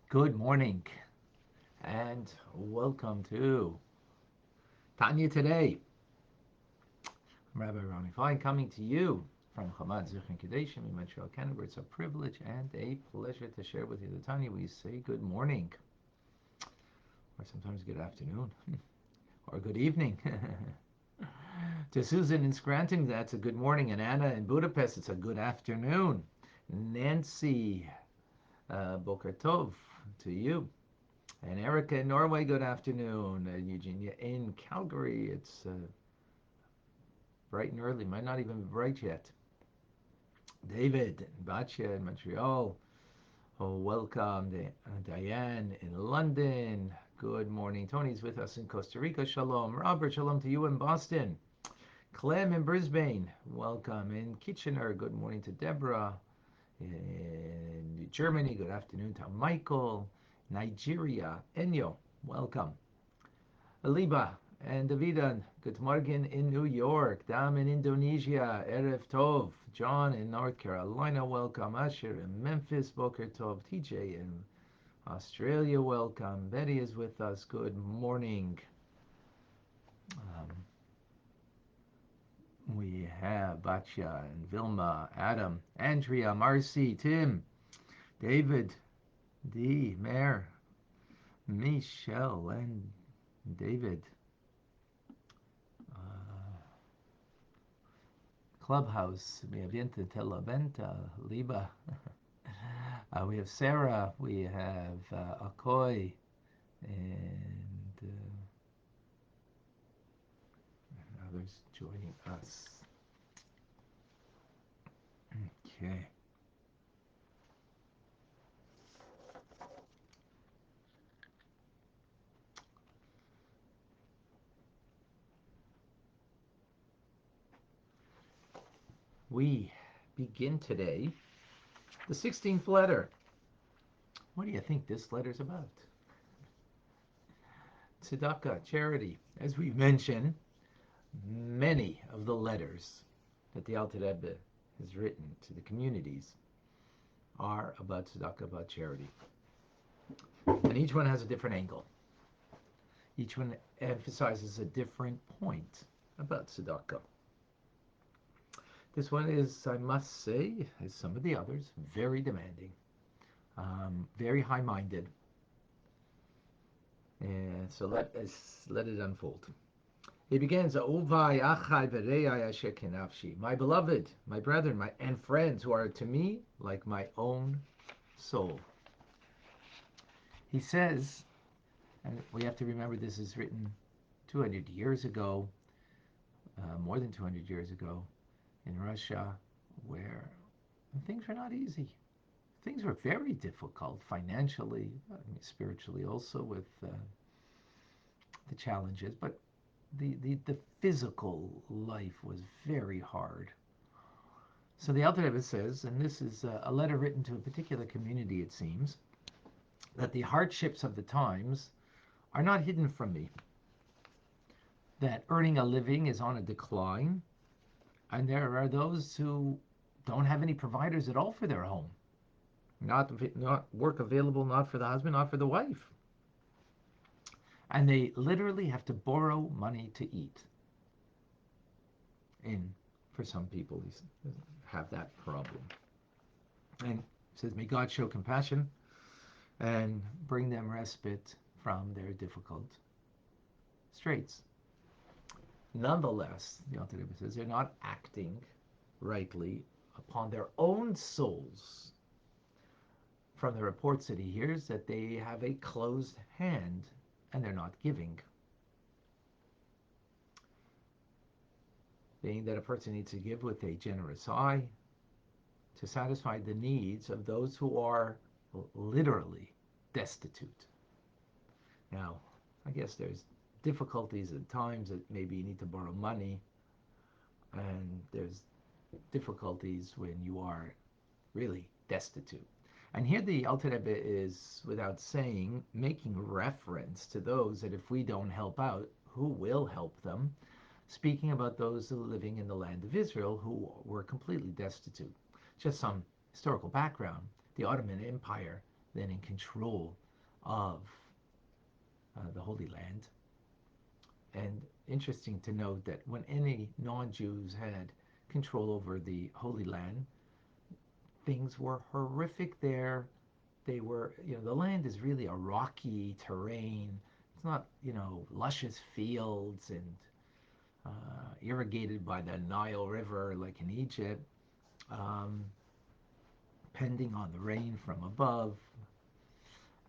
Good morning and welcome to Tanya Today. I'm Rabbi Fine coming to you from Chabad Zichron Kadeshim in Montreal, Canada. It's a privilege and a pleasure to share with you the Tanya. We say good morning, or sometimes good afternoon, or good evening. To Susan in Scranton, that's a good morning, and Anna in Budapest, it's a good afternoon. Nancy, Boker Tov to you. And Erica in Norway, good afternoon. And Eugenia in Calgary, it's bright and early, might not even be bright yet. David in Batya in Montreal, oh, welcome. Diane in London, good morning. Tony's with us in Costa Rica, shalom. Robert, shalom to you in Boston. Clem in Brisbane, welcome. In Kitchener, good morning to Deborah. In Germany, good afternoon to Michael. Nigeria, Enyo, welcome. Aliba and Davidan, good morning in New York. Dam in Indonesia, Erev Tov. John in North Carolina, welcome. Asher in Memphis, Boker Tov. TJ in Australia, welcome. Betty is with us, good morning. We have Batya and Vilma, Adam, Andrea, Marcy, Tim, David, Dee, Mayor, Michelle, and David. Clubhouse, mi avienta telaventa, Liba. We have Sarah, we have Akoy, and others joining us. Okay. We begin today the 16th letter. What do you think this letter's about? Tzedakah, charity. As we mentioned, many of the letters that the Alter Rebbe has written to the communities are about tzedakah, about charity. And each one has a different angle. Each one emphasizes a different point about tzedakah. This one is, I must say, as some of the others, very demanding, very high-minded. And so let it unfold. He begins, Ovai achai v'rei asher kenafshi. My beloved, my brethren, and friends who are to me like my own soul. He says, and we have to remember this is written 200 years ago, more than 200 years ago, in Russia, where things were not easy. Things were very difficult financially, spiritually also, with the challenges, but the physical life was very hard. So the Alter Rebbe says, and this is a letter written to a particular community, it seems, that the hardships of the times are not hidden from me, that earning a living is on a decline, and there are those who don't have any providers at all for their home. Not work available, not for the husband, not for the wife. And they literally have to borrow money to eat. And for some people, they have that problem. And says, may God show compassion and bring them respite from their difficult straits. Nonetheless, the Alter Rebbe says they're not acting rightly upon their own souls. From the reports that he hears, that they have a closed hand and they're not giving. Being that a person needs to give with a generous eye to satisfy the needs of those who are literally destitute. Now, I guess there's difficulties at times that maybe you need to borrow money, and there's difficulties when you are really destitute. And here the Alter Rebbe is, without saying, making reference to those that if we don't help out, who will help them? Speaking about those living in the land of Israel who were completely destitute. Just some historical background. The Ottoman Empire then in control of the Holy Land. And interesting to note that when any non-Jews had control over the Holy Land, things were horrific there. They were, the land is really a rocky terrain. It's not, luscious fields and irrigated by the Nile River like in Egypt, um, depending on the rain from above.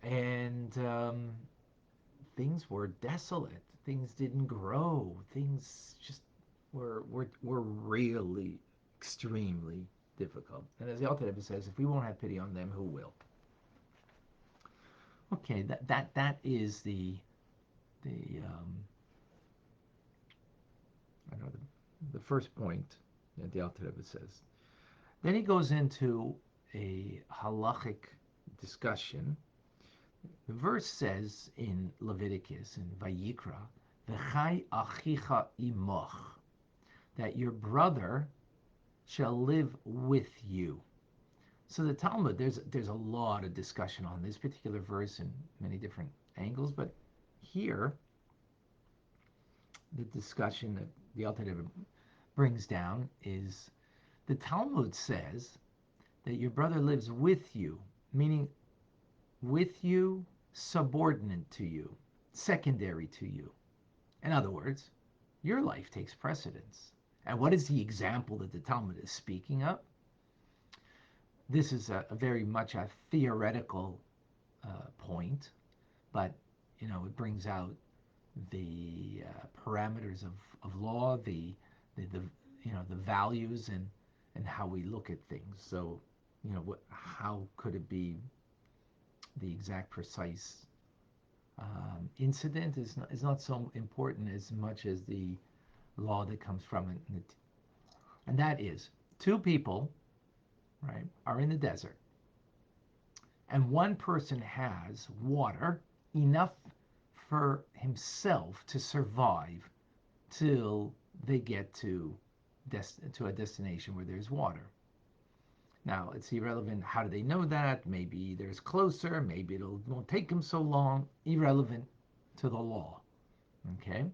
And things were desolate. Things didn't grow. Things just were really extremely difficult. And as the Alter Rebbe says, if we won't have pity on them, who will? Okay, that is the I know the first point that the Alter Rebbe says. Then he goes into a halachic discussion. The verse says in Leviticus, in Vayikra, "V'chai achicha imoch," that your brother shall live with you. So the Talmud, there's a lot of discussion on this particular verse in many different angles, but here the discussion that the Alter Rebbe brings down is the Talmud says that your brother lives with you, meaning with you, subordinate to you, secondary to you. In other words, your life takes precedence. And what is the example that the Talmud is speaking of? This is a very much a theoretical point, but it brings out the parameters of law, the the values and how we look at things. So how could it be the exact precise incident is not so important as much as the law that comes from it, and that is two people, right, are in the desert, and one person has water enough for himself to survive till they get to a destination where there's water. Now, it's irrelevant how do they know that. Maybe there's closer, maybe it won't take them so long. Irrelevant to the law, okay?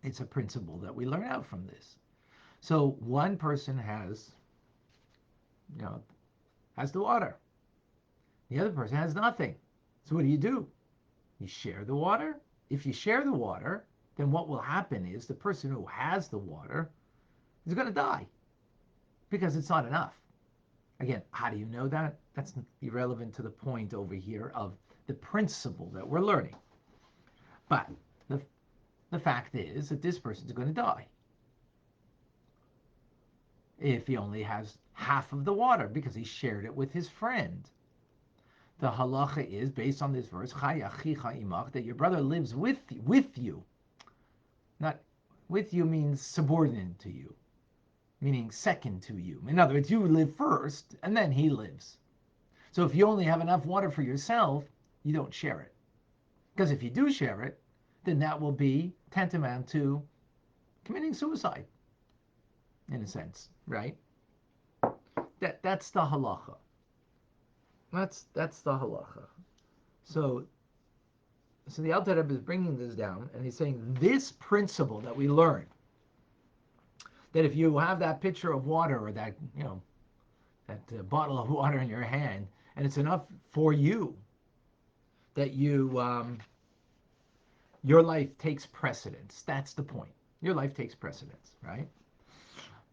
It's a principle that we learn out from this. So one person has the water. The other person has nothing. So what do? You share the water. If you share the water, then what will happen is the person who has the water is going to die because it's not enough. Again, how do you know that? That's irrelevant to the point over here of the principle that we're learning. But the fact is that this person is going to die if he only has half of the water because he shared it with his friend. The halacha is, based on this verse, Chai achicha imach, that your brother lives with you. Not with you means subordinate to you, meaning second to you. In other words, you live first and then he lives. So if you only have enough water for yourself, you don't share it. Because if you do share it, then that will be tantamount to committing suicide, in a sense, right? That's the halacha. That's the halacha. So the Alter Rebbe is bringing this down, and he's saying this principle that we learn, that if you have that pitcher of water or that that bottle of water in your hand, and it's enough for you, that your life takes precedence. That's the point. Your life takes precedence, right?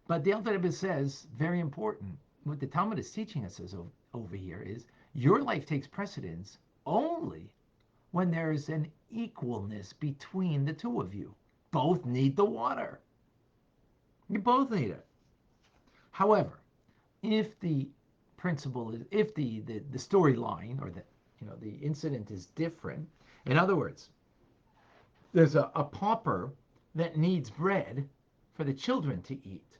But the Alter Rebbe says, very important, what the Talmud is teaching us is over here is your life takes precedence only when there is an equalness between the two of you. Both need the water. You both need it. However, if the principle is, if the storyline or the incident is different, in other words, there's a pauper that needs bread for the children to eat,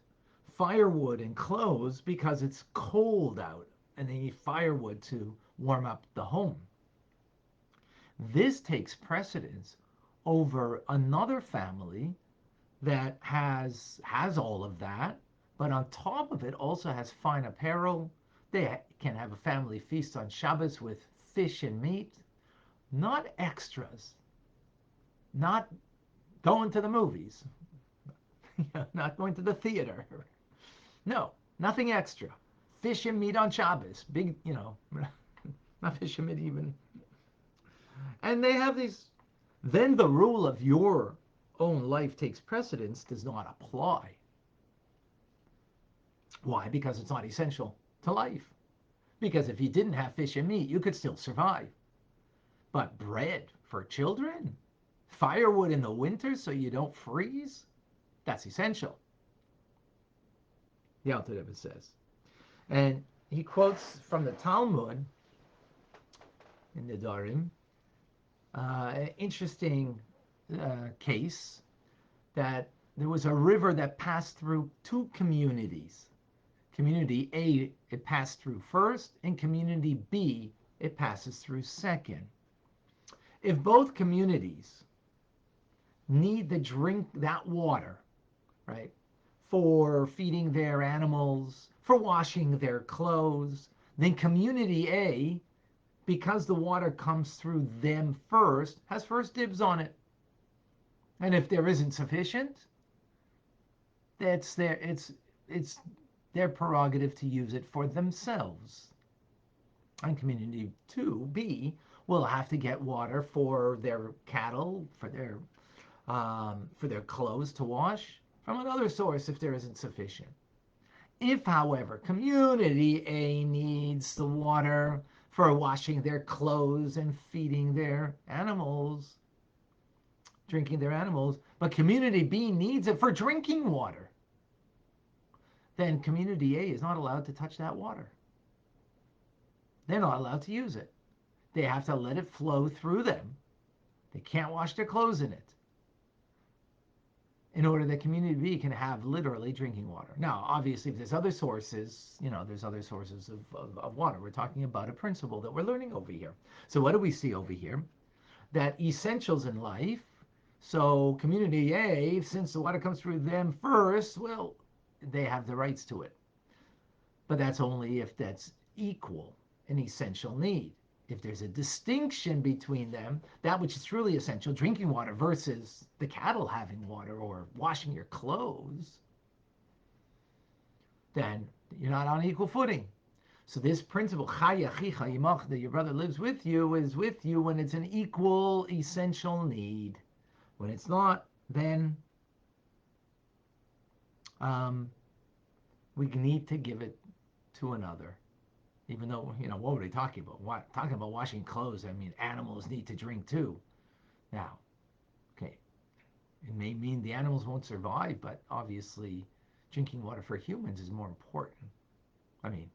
firewood and clothes because it's cold out and they need firewood to warm up the home. This takes precedence over another family that has all of that, but on top of it also has fine apparel, They can have a family feast on Shabbos with fish and meat, not extras, not going to the movies, not going to the theater. No, nothing extra. Fish and meat on Shabbos. Big, not fish and meat even. And they have these. Then the rule of your own life takes precedence does not apply. Why? Because it's not essential to life. Because if you didn't have fish and meat, you could still survive. But bread for children, firewood in the winter so you don't freeze, that's essential. The Alter Rebbe says. And he quotes from the Talmud in the Darim, an interesting case that there was a river that passed through two communities. Community A, it passed through first, and community B, it passes through second. If both communities need to drink that water, right, for feeding their animals, for washing their clothes, then community A, because the water comes through them first, has first dibs on it. And if there isn't sufficient, it's their prerogative to use it for themselves. And community 2B will have to get water for their cattle, for their clothes to wash from another source if there isn't sufficient. If, however, community A needs the water for washing their clothes and feeding their animals, drinking their animals, but community B needs it for drinking water, then community A is not allowed to touch that water. They're not allowed to use it. They have to let it flow through them. They can't wash their clothes in it in order that community B can have literally drinking water. Now, obviously, if there's other sources, there's other sources of water. We're talking about a principle that we're learning over here. So what do we see over here? That essentials in life, so community A, since the water comes through them first, well, they have the rights to it. But that's only if that's equal, an essential need. If there's a distinction between them, that which is truly essential, drinking water versus the cattle having water or washing your clothes, then you're not on equal footing. So this principle, that your brother lives with you, is with you when it's an equal, essential need. When it's not, then we need to give it to another. Even though, what were they talking about? Talking about washing clothes, I mean, animals need to drink too. Now, okay, it may mean the animals won't survive, but obviously drinking water for humans is more important. I mean,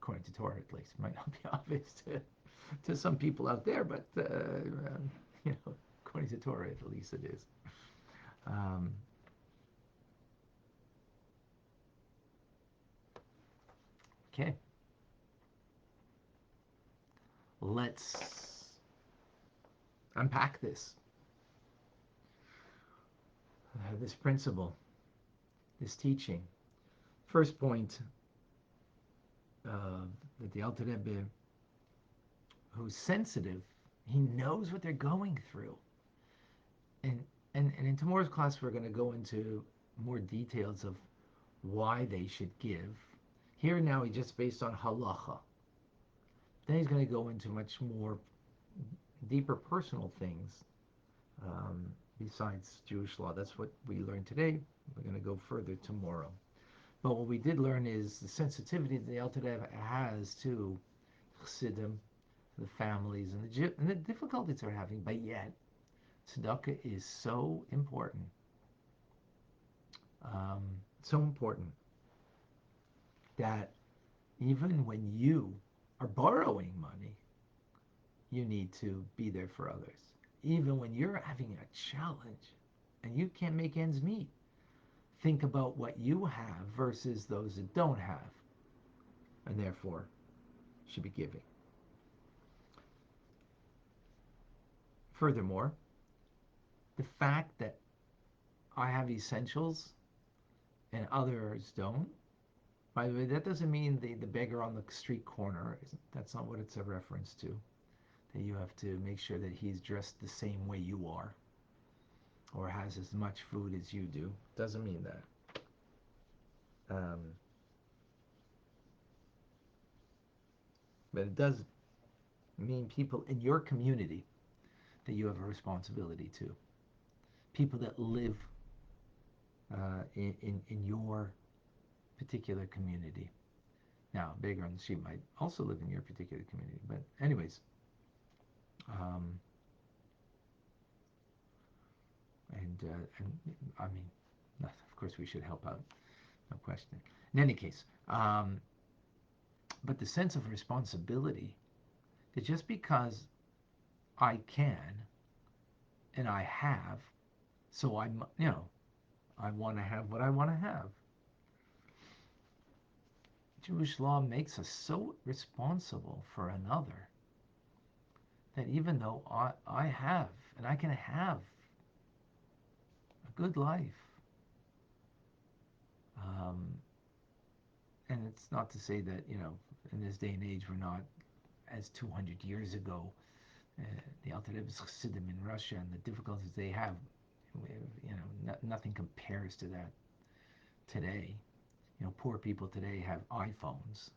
according to Torah at least. It might not be obvious to some people out there, but, according to Torah at least it is. Okay. Let's unpack this. This principle, this teaching. First point that the Alter Rebbe, who's sensitive, he knows what they're going through. And in tomorrow's class, we're going to go into more details of why they should give. Here now, he just based on halacha. Then he's going to go into much more deeper personal things besides Jewish law. That's what we learned today. We're going to go further tomorrow. But what we did learn is the sensitivity that the Alter Rebbe has to Chassidim, the families, and the difficulties they're having. But yet, tzedakah is so important. So important that even when you are borrowing money, you need to be there for others. Even when you're having a challenge and you can't make ends meet, think about what you have versus those that don't have, and therefore should be giving. Furthermore, the fact that I have essentials and others don't By the way, that doesn't mean the beggar on the street corner. That's not what it's a reference to. That you have to make sure that he's dressed the same way you are or has as much food as you do. Doesn't mean that. Um, but it does mean people in your community that you have a responsibility to. People that live in your particular community. Now, beggar on the street might also live in your particular community. But anyways, um, and I mean, of course we should help out, no question. In any case, but the sense of responsibility is just because I can and I have, so I want to have what I want to have. Jewish law makes us so responsible for another that even though I have and I can have a good life, um, and it's not to say that, in this day and age we're not as 200 years ago, the Alter Rebbe's Chassidim in Russia and the difficulties they have, nothing compares to that today. Poor people today have iPhones.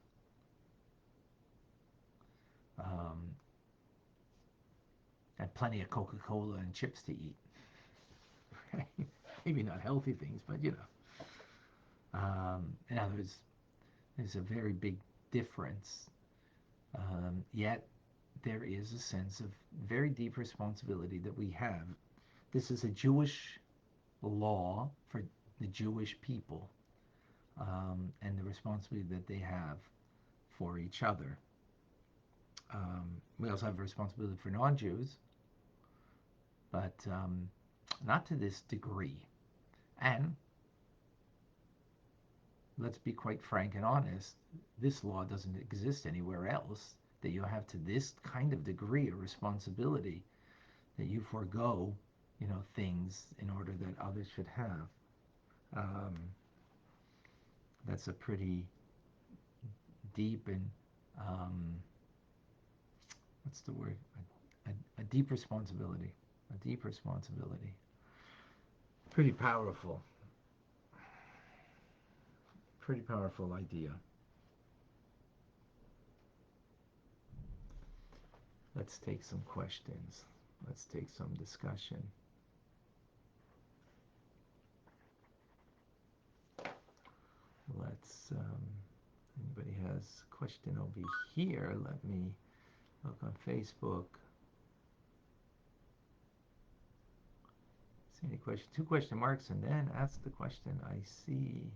Um, and plenty of Coca-Cola and chips to eat. Maybe not healthy things, but in other words, there's a very big difference. Yet there is a sense of very deep responsibility that we have. This is a Jewish law for the Jewish people, and the responsibility that they have for each other. We also have a responsibility for non-Jews, but not to this degree. And let's be quite frank and honest, this law doesn't exist anywhere else, that you have to this kind of degree of responsibility, that you forego, things in order that others should have. That's a pretty deep and, what's the word? A deep responsibility. A deep responsibility. Pretty powerful. Pretty powerful idea. Let's take some questions. Let's take some discussion. Let's, anybody has a question over here? Let me look on Facebook. See any question? 2 question marks, and then ask the question. I see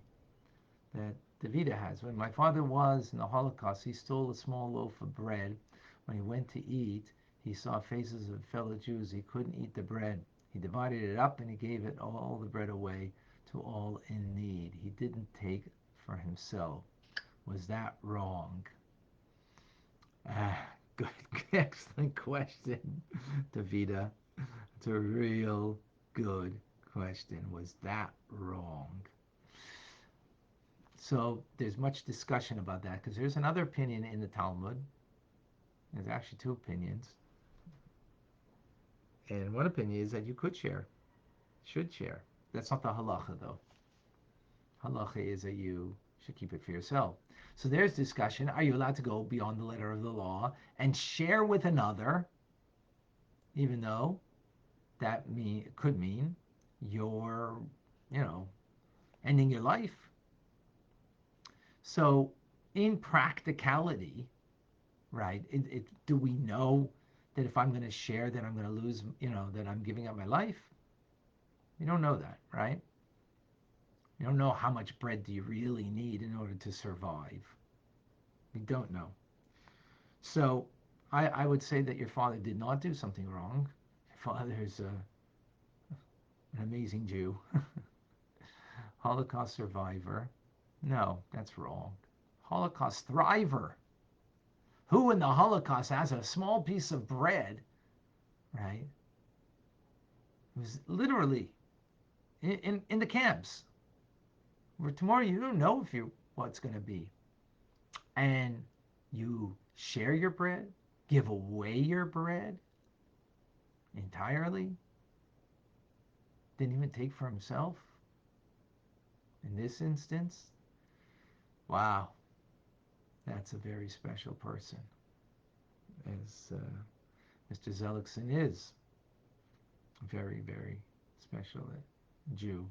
that Davida has. When my father was in the Holocaust, he stole a small loaf of bread. When he went to eat, he saw faces of fellow Jews. He couldn't eat the bread. He divided it up and he gave it all the bread away to all in need. He didn't take for himself. Was that wrong? Good, excellent question, Davida. It's a real good question. Was that wrong? So there's much discussion about that because there's another opinion in the Talmud. There's actually 2 opinions. And one opinion is that you could share, should share. That's not the halacha though. Halacha is that you should keep it for yourself. So there's discussion. Are you allowed to go beyond the letter of the law and share with another, even though that could mean you're, ending your life? So in practicality, right, do we know that if I'm going to share, that I'm going to lose, that I'm giving up my life? You don't know that, right? You don't know how much bread do you really need in order to survive. You don't know. So I would say that your father did not do something wrong. Your father is an amazing Jew. Holocaust survivor. No, that's wrong. Holocaust thriver. Who in the Holocaust has a small piece of bread, right? It was literally in the camps. Where tomorrow you don't know if you what's going to be. And you share your bread, give away your bread entirely, didn't even take for himself in this instance. Wow, that's a very special person, as Mr. Zellickson is a very, very special Jew.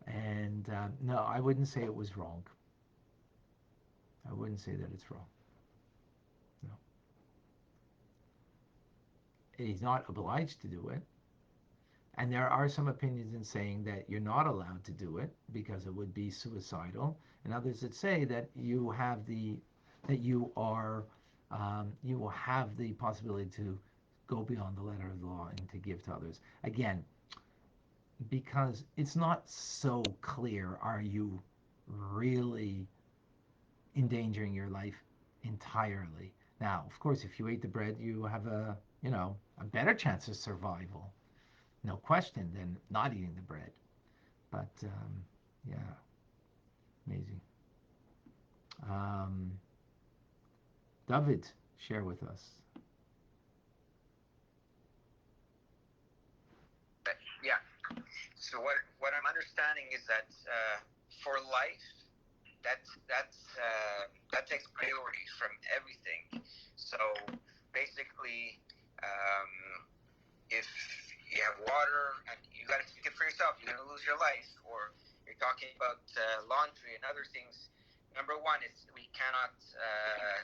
And no, I wouldn't say it was wrong. I wouldn't say that it's wrong. No. He's not obliged to do it. And there are some opinions in saying that you're not allowed to do it because it would be suicidal, and others that say that you have the that you will have the possibility to go beyond the letter of the law and to give to others. Again, because it's not so clear, are you really endangering your life entirely? Now, of course, if you ate the bread, you have a better chance of survival, no question, than not eating the bread. But yeah, amazing. Um, David, share with us. Yeah. So what I'm understanding is that for life, that takes priority from everything. So basically, um, if you have water and you got to take it for yourself, you're going to lose your life. Or you're talking about laundry and other things. Number one is we cannot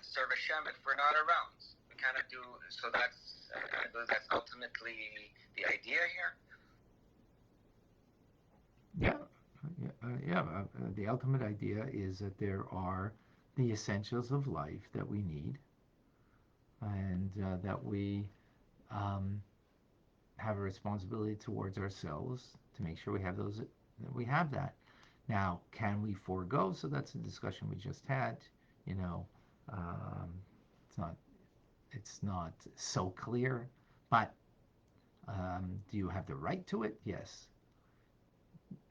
serve Hashem if we're not around. We cannot do so. I believe that's ultimately the idea here. Yeah, the ultimate idea is that there are the essentials of life that we need, and that we um, have a responsibility towards ourselves to make sure we have those. That we have that. Now, can we forego? So that's a discussion we just had. You know, um, it's not so clear, but do you have the right to it? Yes.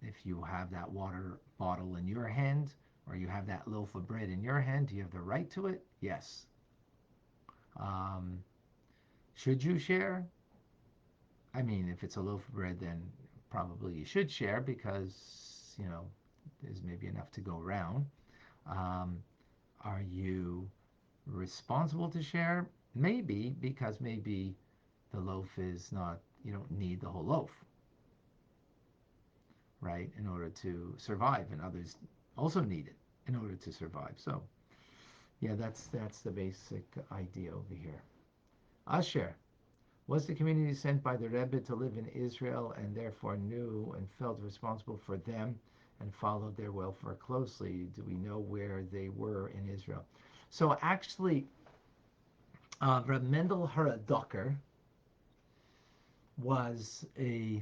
If you have that water bottle in your hand, or you have that loaf of bread in your hand, do you have the right to it? Yes. Um, should you share? I mean, if it's a loaf of bread, then probably you should share because, there's maybe enough to go around. Um, are you responsible to share? Maybe, because maybe the loaf is not, you don't need the whole loaf, right, in order to survive, and others also need it in order to survive. So, yeah, that's the basic idea over here. Asher, was the community sent by the Rebbe to live in Israel and therefore knew and felt responsible for them and followed their welfare closely? Do we know where they were in Israel? So actually, Reb Mendel Haradoker was a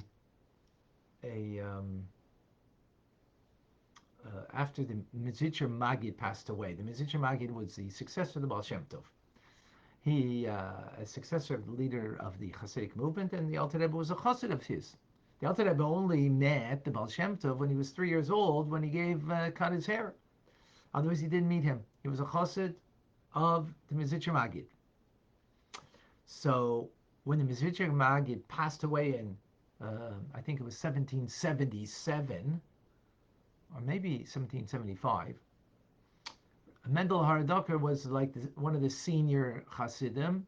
after the Mizitcher Magid passed away. The Mizitcher Magid was the successor of the Baal Shem Tov. He, a successor of the leader of the Hasidic movement, and the Alter Rebbe was a chassid of his. The Alter Rebbe only met the Baal Shem Tov when he was 3 years old, when he cut his hair. Otherwise, he didn't meet him. He was a chassid of the Mizitcher Magid. So when the Mizitcher Magid passed away in, I think it was 1777, or maybe 1775, Mendel Haradoker was like one of the senior Hasidim,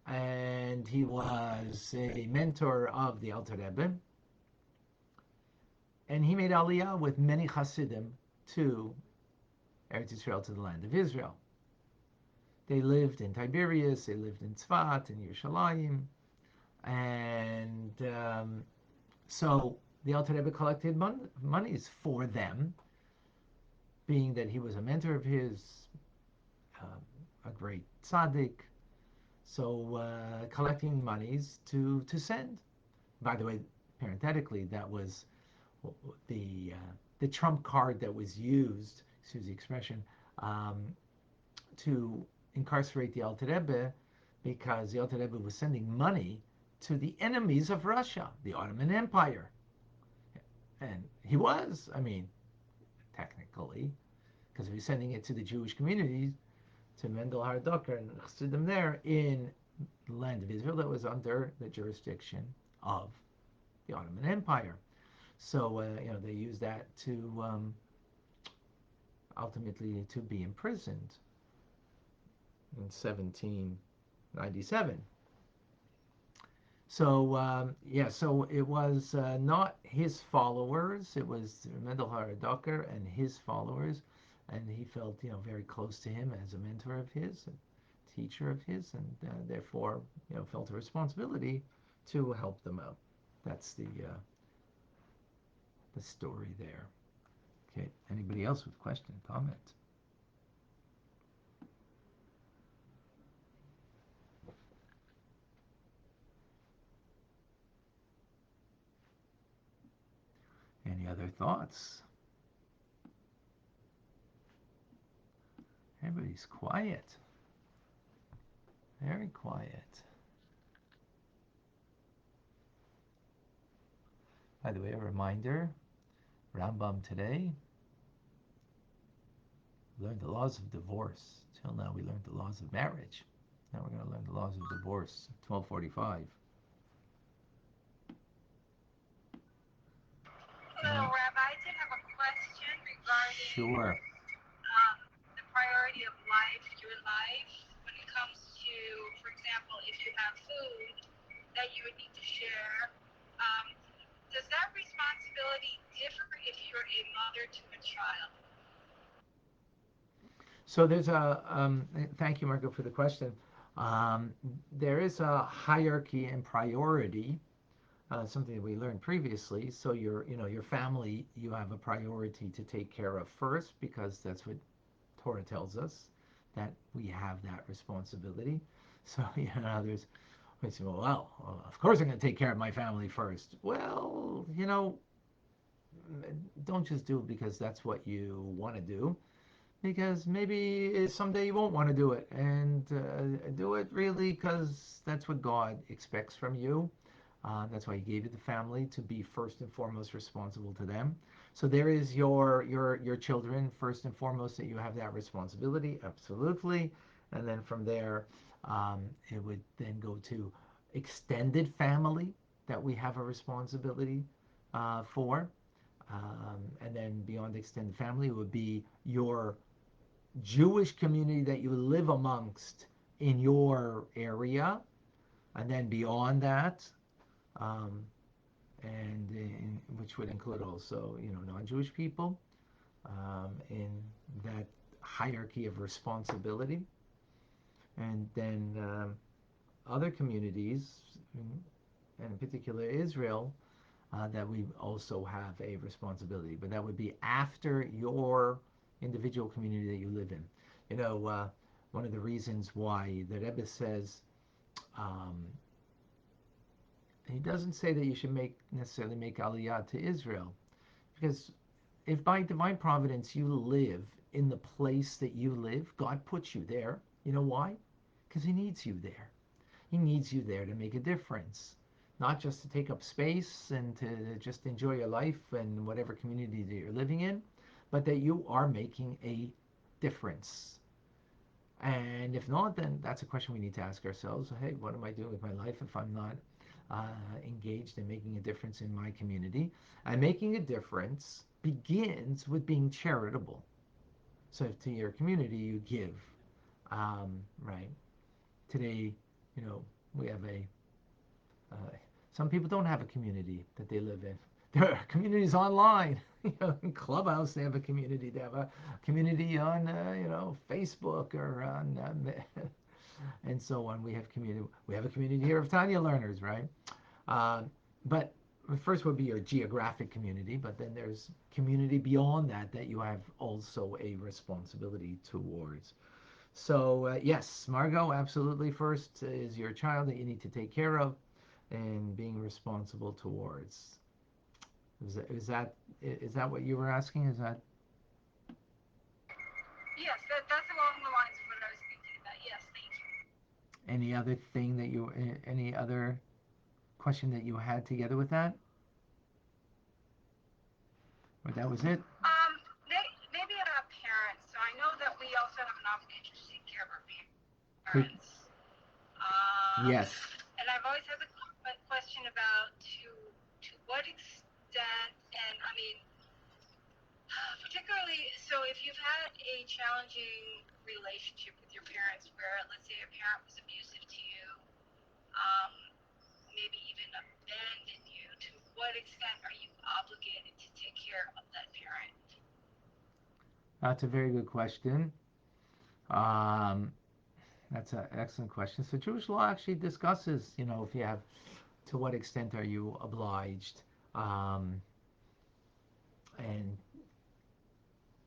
and he was a mentor of the Alter Rebbe, and he made Aliyah with many Hasidim to Eretz Israel, to the land of Israel. They lived in Tiberias, they lived in Tzfat, in Yerushalayim, and so the Alter Rebbe collected monies for them, being that he was a mentor of his, a great tzaddik, so collecting monies to send. By the way, parenthetically, that was the trump card that was used, excuse the expression, um, to incarcerate the Alter Rebbe, because the Alter Rebbe was sending money to the enemies of Russia, the Ottoman Empire. And he was, I mean, technically, because we're sending it to the Jewish communities, to Mendel Haradoker and Chassidim there in the land of Israel that was under the jurisdiction of the Ottoman Empire. So they used that to ultimately to be imprisoned in 1797. So so it was not his followers. It was Mendel Haradoker and his followers, and he felt very close to him as a mentor of his, a teacher of his, and therefore felt a responsibility to help them out. That's the story there. Okay. Anybody else with question, comment? Any other thoughts? Everybody's quiet. Very quiet. By the way, a reminder, Rambam today learned the laws of divorce. Till now we learned the laws of marriage. Now we're going to learn the laws of divorce, 1245. Hello, Rabbi. I did have a question regarding Sure. the priority of life, your life, when it comes to, for example, if you have food that you would need to share. Does that responsibility differ if you're a mother to a child? So there's thank you, Marco, for the question. There is a hierarchy and priority, something that we learned previously. So your family, you have a priority to take care of first, because that's what Torah tells us, that we have that responsibility. So there's, we say, well, of course I'm going to take care of my family first. Well, don't just do it because that's what you want to do, because maybe someday you won't want to do it, and do it really because that's what God expects from you. That's why He gave you the family, to be first and foremost responsible to them. So there is your children first and foremost, that you have that responsibility, absolutely. And then from there, it would then go to extended family that we have a responsibility for. And then beyond extended family would be your Jewish community that you live amongst in your area, and then beyond that, um, which would include also non-Jewish people, in that hierarchy of responsibility, and then other communities, and in particular Israel, that we also have a responsibility, but that would be after your individual community that you live in. One of the reasons why the Rebbe says, um, he doesn't say that you should necessarily make aliyah to Israel, because if by divine providence you live in the place that you live, God puts you there. You know why? Because He needs you there. He needs you there to make a difference, not just to take up space and to just enjoy your life and whatever community that you're living in, but that you are making a difference. And if not, then that's a question we need to ask ourselves. Hey, what am I doing with my life if I'm not engaged in making a difference in my community? And making a difference begins with being charitable. So to your community, you give. Right. Today, we have uh, some people don't have a community that they live in. There are communities online. In Clubhouse, they have a community. They have a community on, Facebook or on, and so on. We have community. We have a community here of Tanya learners, right? Uh, but first would be your geographic community, but then there's community beyond that that you have also a responsibility towards. So yes, Margot, absolutely. First is your child that you need to take care of, and being responsible towards. Is that what you were asking? Is that Yes, that's along the lines of what I was thinking about. Yes, thank you. any other question that you had together with that? Or that was it? Maybe about parents. Good. parents. Um, Yes. and I've always had the question about to what extent, and I mean, particularly, so if you've had a challenging relationship with your parents, where let's say a parent was abusive to you, um, maybe even abandoned you, to what extent are you obligated to take care of that parent? That's a very good question. Um, that's an excellent question. So Jewish law actually discusses, if you have, to what extent are you obliged, um,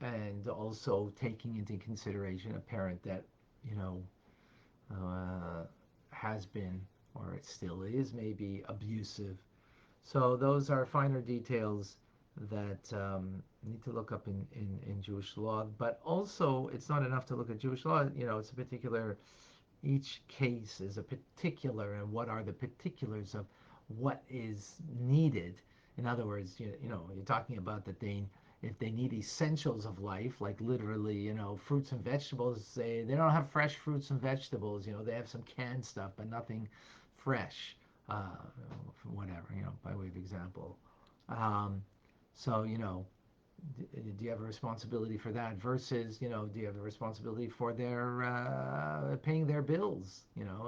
and also taking into consideration a parent that, you know, uh, has been, or it still is, maybe abusive. So those are finer details that need to look up in Jewish law. But also, it's not enough to look at Jewish law. It's a particular, each case is a particular, and what are the particulars of what is needed. In other words, you're talking about that if they need essentials of life, like literally, fruits and vegetables, they don't have fresh fruits and vegetables. They have some canned stuff, but nothing fresh. Uh, Whatever, by way of example. Um, so, do you have a responsibility for that versus, do you have a responsibility for their paying their bills,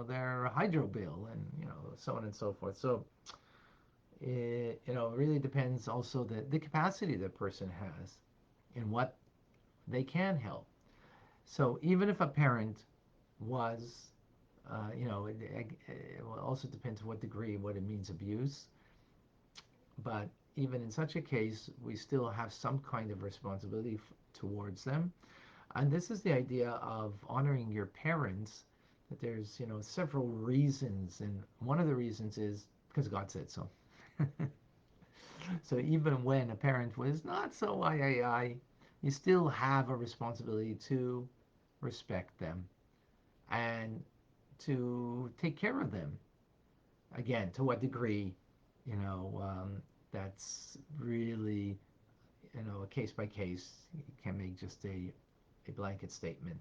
their hydro bill, and so on and so forth. So it really depends also the capacity the person has and what they can help. So even if a parent was it also depends to what degree, what it means abuse, but even in such a case we still have some kind of responsibility towards them. And this is the idea of honoring your parents, that there's, several reasons. And one of the reasons is because God said so. So even when a parent was not so you still have a responsibility to respect them and to take care of them. Again, to what degree, that's really, a case by case. You can't make just a blanket statement.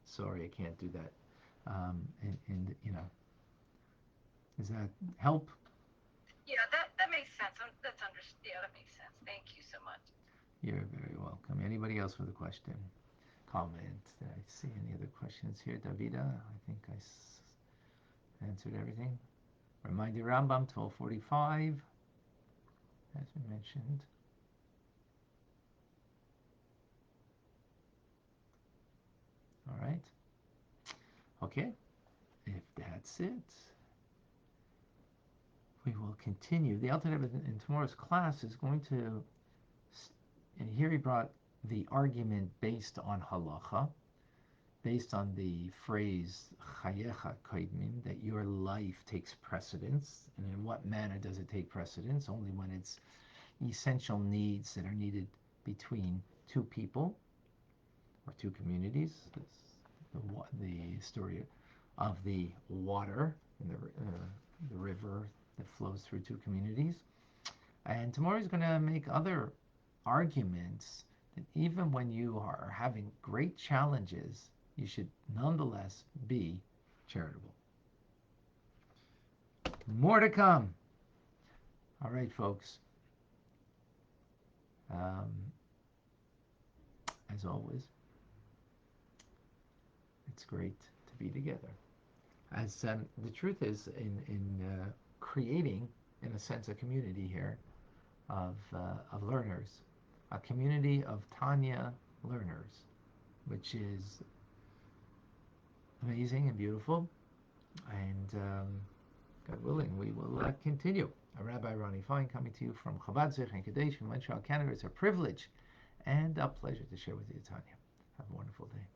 Sorry, I can't do that. And does that help? Yeah, that makes sense. Yeah, that makes sense. Thank you so much. You're very welcome. Anybody else with a question, comment? Did I see any other questions here? Davida, I think answered everything. Remind you, Rambam 12:45, as we mentioned. All right. Okay. If that's it, we will continue. The alternative in tomorrow's class is going to, and here he brought the argument based on halacha, based on the phrase chayecha koidmin, that your life takes precedence. And in what manner does it take precedence? Only when it's essential needs that are needed between two people or two communities. The story of the water and the river that flows through two communities. And tomorrow he's going to make other arguments that even when you are having great challenges, you should nonetheless be charitable. More to come. All right, folks. Um, as always, it's great to be together. As the truth is, in creating, in a sense, a community here of learners, a community of Tanya learners, which is amazing and beautiful. And God willing, we will continue. Rabbi Ronnie Fine coming to you from Chabad Zich and Kadesh in Montreal, Canada. It's a privilege and a pleasure to share with you, Tanya. Have a wonderful day.